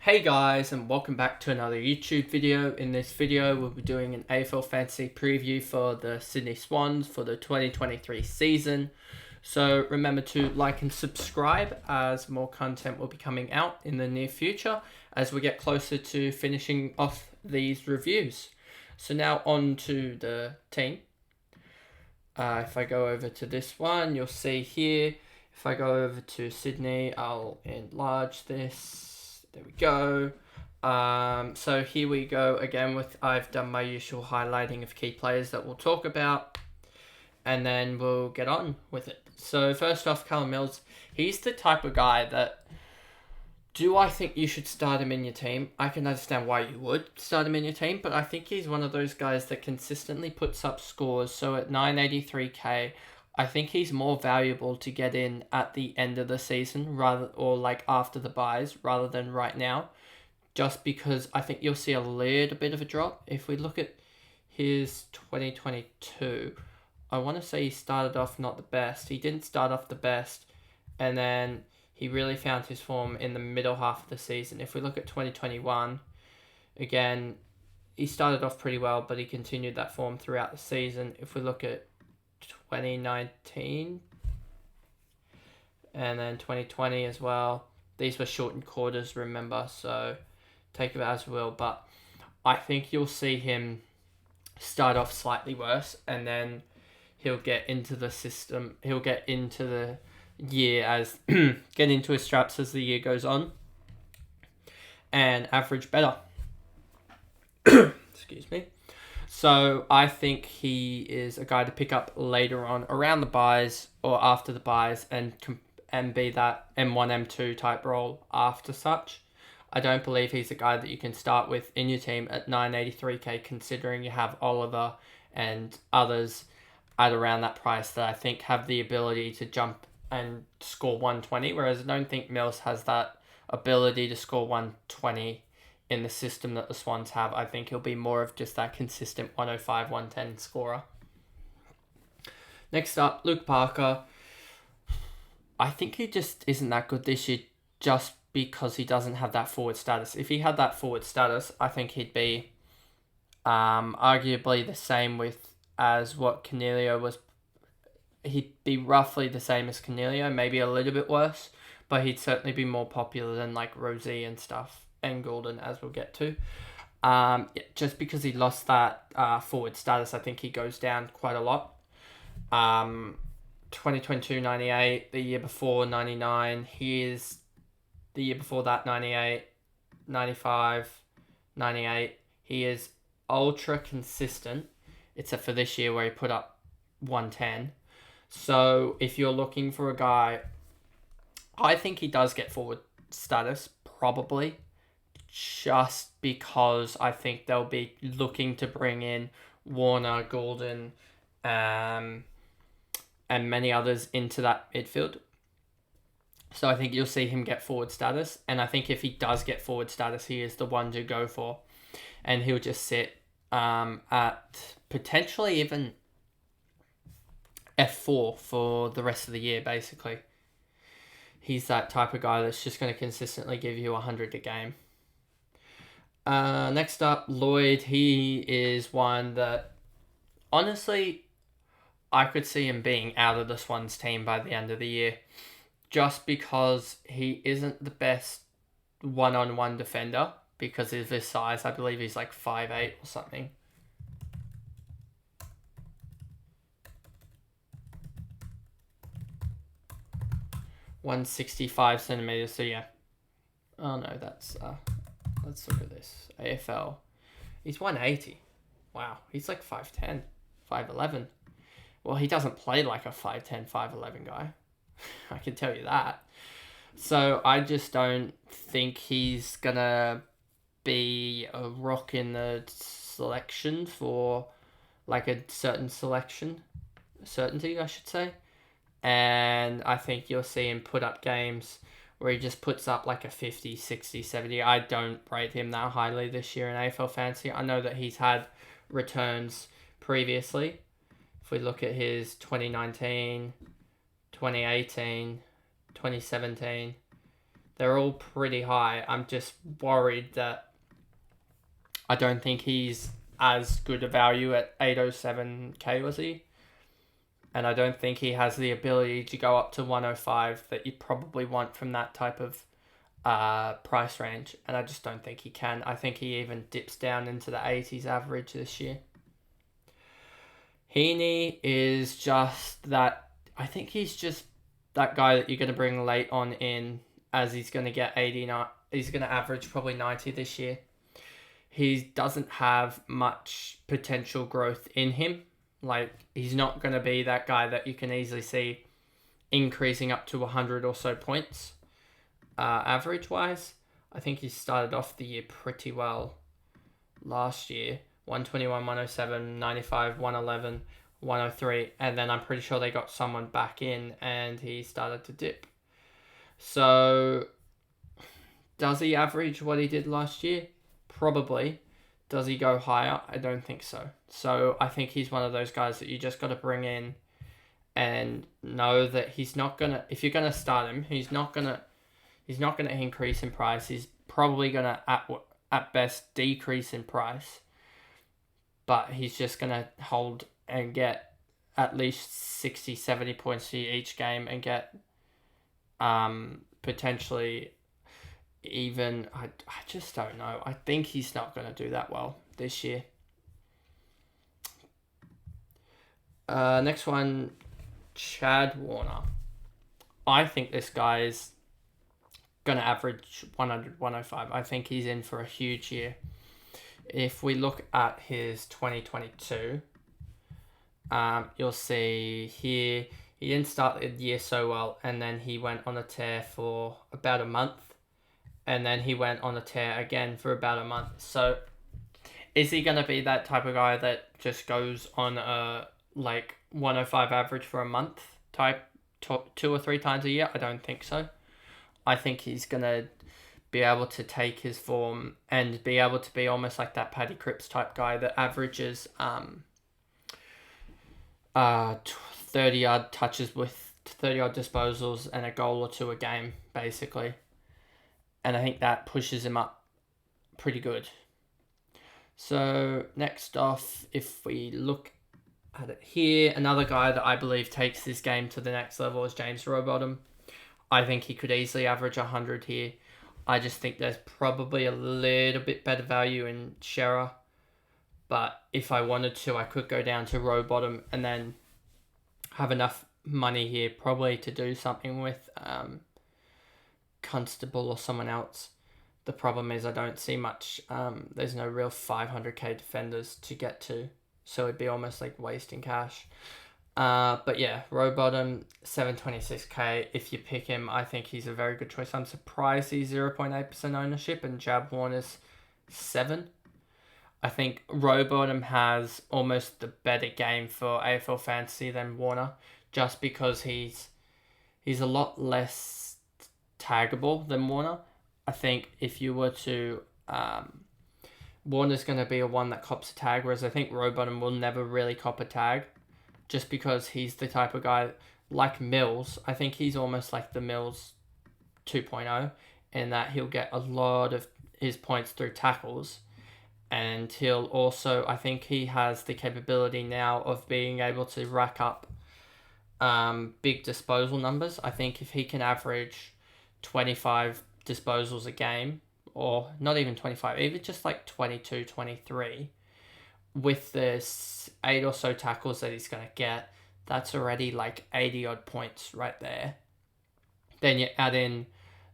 Hey guys, and welcome back to another YouTube video. In this video we'll be doing an AFL Fantasy Preview for the Sydney Swans for the 2023 season. So remember to like and subscribe as more content will be coming out in the near future as we get closer to finishing off these reviews. So now on to the team. If I go over to this one, you'll see here, if I go over to Sydney, I'll enlarge this. There we go. So here we go again with, I've done my usual highlighting of key players that we'll talk about, and then we'll get on with it. So first off, Callum Mills, he's the type of guy that, do I think you should start him in your team? I can understand why you would start him in your team, but I think he's one of those guys that consistently puts up scores. So at 983k, I think he's more valuable to get in at the end of the season or like after the buys rather than right now. Just because I think you'll see a little bit of a drop. If we look at his 2022, I want to say he started off not the best. He didn't start off the best, and then he really found his form in the middle half of the season. If we look at 2021, again, he started off pretty well, but he continued that form throughout the season. If we look at 2019 and then 2020 as well, these were shortened quarters, remember, so take it as you will. But I think you'll see him start off slightly worse, and then he'll get into the system. He'll get into the year as get into his straps as the year goes on and average better. Excuse me. So I think he is a guy to pick up later on around the buys or after the buys and be that M1, M2 type role after such. I don't believe he's a guy that you can start with in your team at 983k, considering you have Oliver and others at around that price that I think have the ability to jump and score 120, whereas I don't think Mills has that ability to score 120 in the system that the Swans have. I think he'll be more of just that consistent 105, 110 scorer. Next up, Luke Parker. I think he just isn't that good this year just because he doesn't have that forward status. If he had that forward status, I think he'd be arguably the same as what Canelio was. He'd be roughly the same as Canelio, maybe a little bit worse, but he'd certainly be more popular than like Rosie and stuff, and Golden, as we'll get to. Just because he lost that forward status, I think he goes down quite a lot. 2022, 98, the year before 99, the year before that 98, 95, 98. He is ultra consistent, except for this year where he put up 110. So if you're looking for a guy, I think he does get forward status, probably, just because I think they'll be looking to bring in Warner, Golden, and many others into that midfield. So I think you'll see him get forward status, and I think if he does get forward status, he is the one to go for, and he'll just sit at potentially even F4 for the rest of the year, basically. He's that type of guy that's just going to consistently give you 100 a game. Next up, Lloyd. He is one that, honestly, I could see him being out of the Swans team by the end of the year, just because he isn't the best one-on-one defender because of his size. I believe he's like 5'8" or something. (165 centimeters). So yeah. Oh no, that's let's look at this. AFL. He's 180. Wow, he's like 5'10", 5'11". Well, he doesn't play like a 5'10", 5'11" guy. I can tell you that. So I just don't think he's gonna be a rock in the selection for like a certainty, I should say. And I think you'll see him put up games where he just puts up like a 50, 60, 70. I don't rate him that highly this year in AFL Fantasy. I know that he's had returns previously. If we look at his 2019, 2018, 2017, They're all pretty high. I'm just worried that I don't think he's as good a value at 807k, was he? And I don't think he has the ability to go up to 105 that you probably want from that type of price range. And I just don't think he can. I think he even dips down into the 80s average this year. Heaney is just that. I think he's just that guy that you're going to bring late on in, as he's going to get 80. He's going to average probably 90 this year. He doesn't have much potential growth in him. Like, he's not going to be that guy that you can easily see increasing up to 100 or so points average-wise. I think he started off the year pretty well last year. 121, 107, 95, 111, 103. And then I'm pretty sure they got someone back in and he started to dip. So, does he average what he did last year? Probably. Does he go higher? I don't think so. So I think he's one of those guys that you just got to bring in and know that he's not gonna. If you're gonna start him, he's not gonna increase in price. He's probably gonna at best decrease in price. But he's just gonna hold and get at least 60, 70 points each game and get potentially. Even, I just don't know. I think he's not going to do that well this year. Next one, Chad Warner. I think this guy is going to average 100, 105. I think he's in for a huge year. If we look at his 2022, you'll see here, he didn't start the year so well, and then he went on a tear for about a month. And then he went on a tear again for about a month. So, is he going to be that type of guy that just goes on a 105 average for a month type 2 or 3 times a year? I don't think so. I think he's going to be able to take his form and be able to be almost like that Paddy Cripps type guy that averages 30-yard touches with 30-yard disposals and a goal or two a game, basically. And I think that pushes him up pretty good. So next off, if we look at it here, another guy that I believe takes this game to the next level is James Rowbottom. I think he could easily average 100 here. I just think there's probably a little bit better value in Shearer. But if I wanted to, I could go down to Rowbottom and then have enough money here probably to do something with Constable or someone else. The problem is I don't see much. There's no real 500k defenders to get to, so it'd be almost like wasting cash. But yeah, Rowbottom, 726k. If you pick him, I think he's a very good choice. I'm surprised he's 0.8% ownership and Jab Warner's 7. I think Rowbottom has almost the better game for AFL Fantasy than Warner, just because he's a lot less taggable than Warner. I think if you were to Warner's going to be a one that cops a tag, whereas I think Rowbottom will never really cop a tag, just because he's the type of guy like Mills. I think he's almost like the Mills 2.0 in that he'll get a lot of his points through tackles, and he'll also, I think he has the capability now of being able to rack up big disposal numbers. I think if he can average 25 disposals a game, or not even 25, even just like 22, 23, with the 8 or so tackles that he's going to get, that's already like 80 odd points right there. Then you add in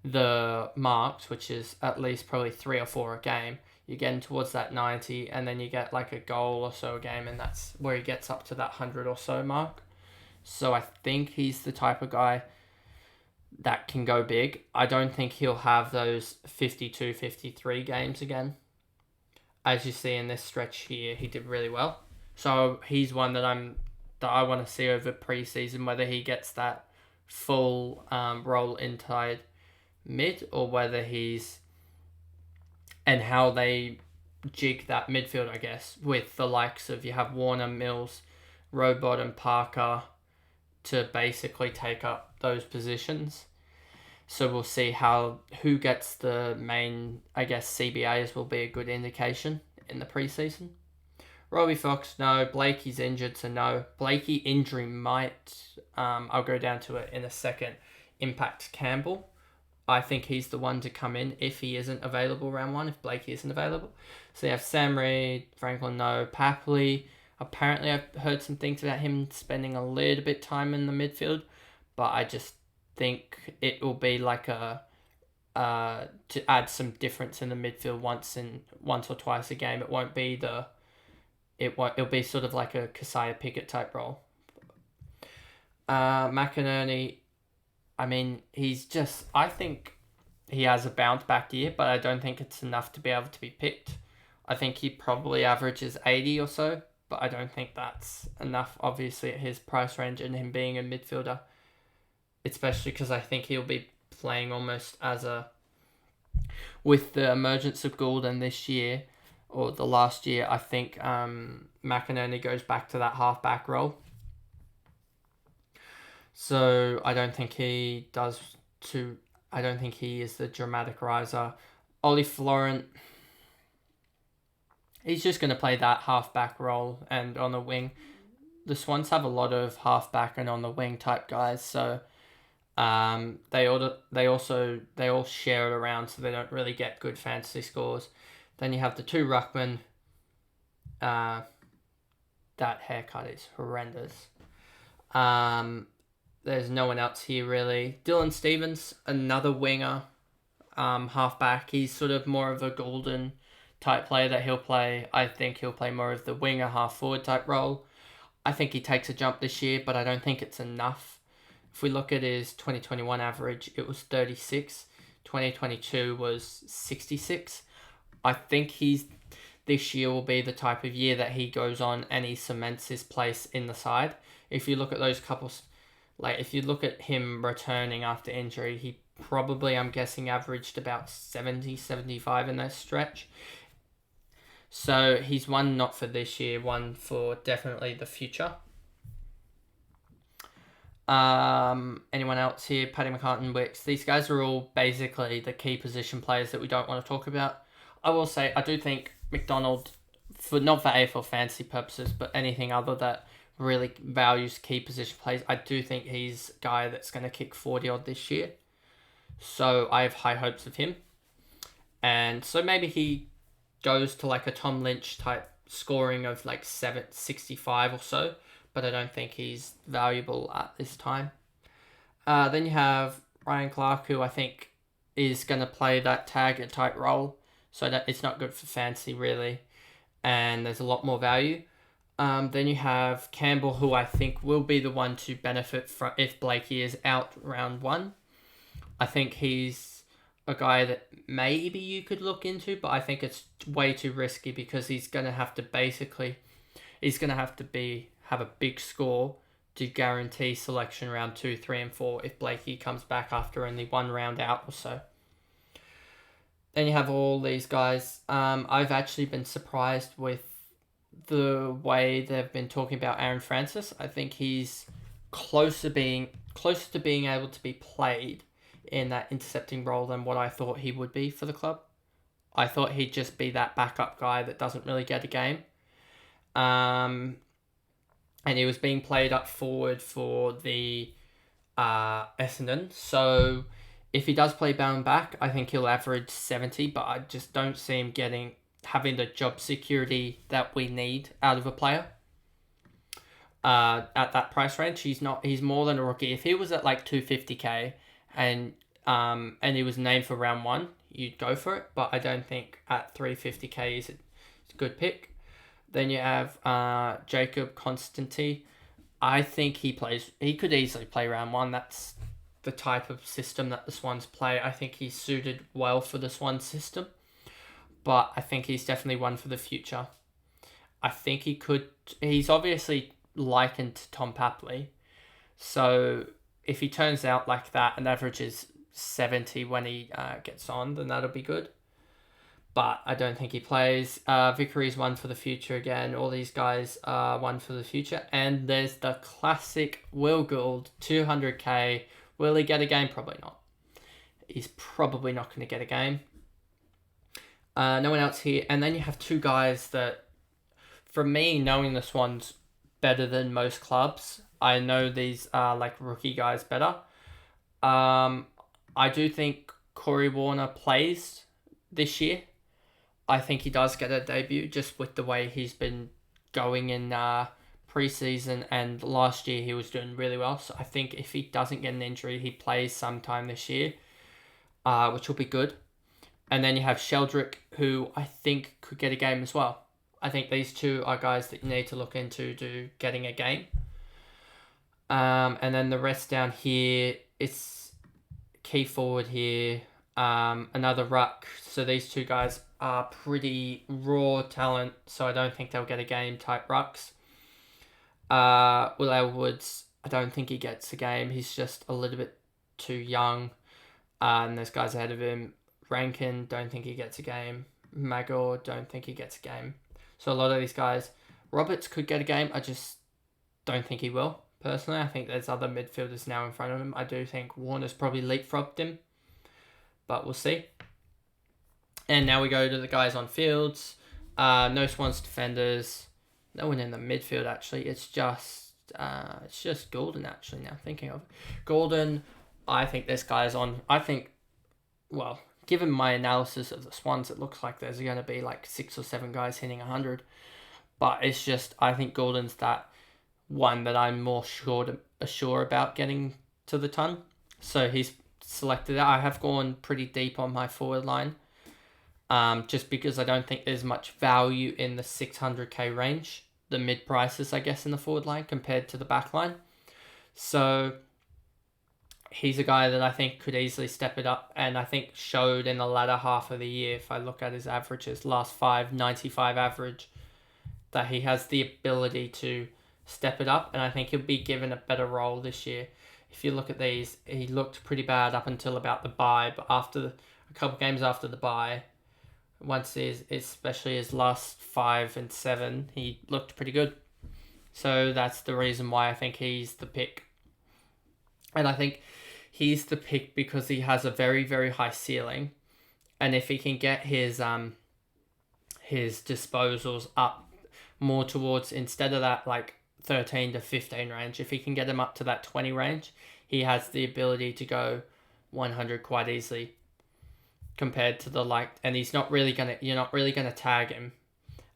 the marks, which is at least probably 3 or 4 a game. You're getting towards that 90, and then you get like a goal or so a game, and that's where he gets up to that 100 or so mark. So I think he's the type of guy that can go big. I don't think he'll have those 52, 53 games again. As you see in this stretch here, he did really well. So he's one that I want to see over preseason, whether he gets that full role inside mid, or whether he's, and how they jig that midfield, I guess, with the likes of, you have Warner, Mills, Rowbottom, Parker, to basically take up those positions. So we'll see who gets the main, I guess, CBAs will be a good indication in the preseason. Robbie Fox, no. Blakey's injured, so no. Blakey injury might, I'll go down to it in a second, impact Campbell. I think he's the one to come in if he isn't available round 1, if Blakey isn't available. So you have Sam Reid, Franklin, no. Papley, apparently I've heard some things about him spending a little bit time in the midfield, but I just think it will be like to add some difference in the midfield once or twice a game. It won't be it'll be sort of like a Keziah Pickett type role. McInerney, I mean, I think he has a bounce back year, but I don't think it's enough to be able to be picked. I think he probably averages 80 or so, but I don't think that's enough, obviously, at his price range and him being a midfielder, especially because I think he'll be playing almost with the emergence of Gould this year, or the last year, I think McInerney goes back to that half-back role. So I don't think he is the dramatic riser. Ollie Florent, he's just going to play that half-back role and on the wing. The Swans have a lot of half-back and on the wing type guys, so they all share it around, so they don't really get good fantasy scores. Then you have the 2 ruckmen. That haircut is horrendous. There's no one else here really. Dylan Stephens, another winger, halfback. He's sort of more of a golden type player that he'll play. I think he'll play more of the winger, half forward type role. I think he takes a jump this year, but I don't think it's enough. If we look at his 2021 average, it was 36. 2022 was 66. I think this year will be the type of year that he goes on and he cements his place in the side. If you look at those couples, if you look at him returning after injury, he probably, I'm guessing, averaged about 70, 75 in that stretch. So he's one not for this year, one for definitely the future. Anyone else here? Paddy McCartan, Wicks. These guys are all basically the key position players that we don't want to talk about. I will say, I do think McDonald, not for AFL fantasy purposes, but anything other that really values key position plays, I do think he's a guy that's going to kick 40 odd this year. So I have high hopes of him. And so maybe he goes to like a Tom Lynch type scoring of like 765 or so, but I don't think he's valuable at this time. Then you have Ryan Clark, who I think is going to play that tag type role, so that it's not good for fantasy really, and there's a lot more value. Then you have Campbell, who I think will be the one to benefit from if Blakey is out round 1. I think he's a guy that maybe you could look into, but I think it's way too risky because he's going to have to have a big score to guarantee selection round 2, 3, and 4 if Blakey comes back after only 1 round out or so. Then you have all these guys. I've actually been surprised with the way they've been talking about Aaron Francis. I think he's closer to being able to be played in that intercepting role than what I thought he would be for the club. I thought he'd just be that backup guy that doesn't really get a game. And he was being played up forward for the Essendon. So if he does play bound back, I think he'll average 70, but I just don't see him having the job security that we need out of a player. At that price range, he's more than a rookie. If he was at like 250k and he was named for round 1, you'd go for it, but I don't think at 350k is a good pick. Then you have Jacob Constantine. I think he could easily play round 1. That's the type of system that the Swans play. I think he's suited well for the Swans system, but I think he's definitely one for the future. I think he's obviously likened to Tom Papley, so if he turns out like that and averages 70 when he gets on, then that'll be good. But I don't think he plays. Vickery's one for the future again. All these guys are one for the future. And there's the classic Will Gould, 200k. Will he get a game? Probably not. He's probably not going to get a game. No one else here. And then you have two guys that, for me, knowing the Swans better than most clubs, I know these are like rookie guys better. I do think Corey Warner plays this year. I think he does get a debut just with the way he's been going in preseason, and last year he was doing really well. So I think if he doesn't get an injury, he plays sometime this year, which will be good. And then you have Sheldrick, who I think could get a game as well. I think these two are guys that you need to look into to getting a game. And then the rest down here, it's key forward here, another ruck. So these two guys are pretty raw talent, so I don't think they'll get a game type rucks. Will Elwoods, I don't think he gets a game. He's just a little bit too young. And there's guys ahead of him. Rankin, don't think he gets a game. Magor, don't think he gets a game. So a lot of these guys. Roberts could get a game. I just don't think he will, personally. I think there's other midfielders now in front of him. I do think Warner's probably leapfrogged him, but we'll see. And now we go to the guys on fields. No Swans defenders. No one in the midfield, actually. It's just Goulden, actually, now thinking of it. Goulden, I think this guy's on. I think, well, given my analysis of the Swans, it looks like there's going to be like 6 or 7 guys hitting 100. But it's just, I think Goulden's that one that I'm more sure about getting to the ton. So he's selected it. I have gone pretty deep on my forward line. Just because I don't think there's much value in the 600k range, the mid prices, I guess, in the forward line compared to the back line. So he's a guy that I think could easily step it up, and I think showed in the latter half of the year, if I look at his averages, last 595 average, that he has the ability to step it up, and I think he'll be given a better role this year. If you look at these, he looked pretty bad up until about the bye, but after a couple games after the bye, especially his last 5 and 7, he looked pretty good. So that's the reason why I think he's the pick. And I think he's the pick because he has a very, very high ceiling. And if he can get his disposals up more towards, instead of that like 13 to 15 range, if he can get him up to that 20 range, he has the ability to go 100 quite easily. Compared to and you're not really gonna tag him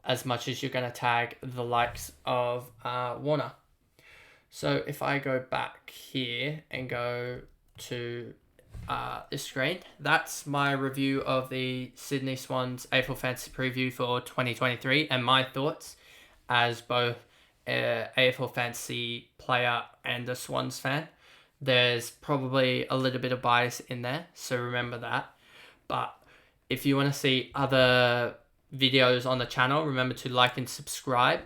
as much as you're gonna tag the likes of Warner. So if I go back here and go to this screen, that's my review of the Sydney Swans AFL Fantasy Preview for 2023 and my thoughts as both AFL Fantasy player and a Swans fan. There's probably a little bit of bias in there, so remember that. But if you want to see other videos on the channel, remember to like and subscribe.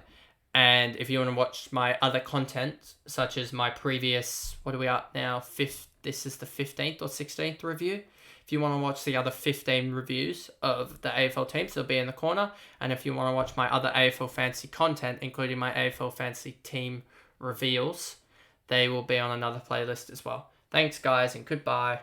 And if you want to watch my other content, such as my previous, what are we at now? This is the 15th or 16th review. If you want to watch the other 15 reviews of the AFL teams, they'll be in the corner. And if you want to watch my other AFL Fantasy content, including my AFL Fantasy team reveals, they will be on another playlist as well. Thanks, guys, and goodbye.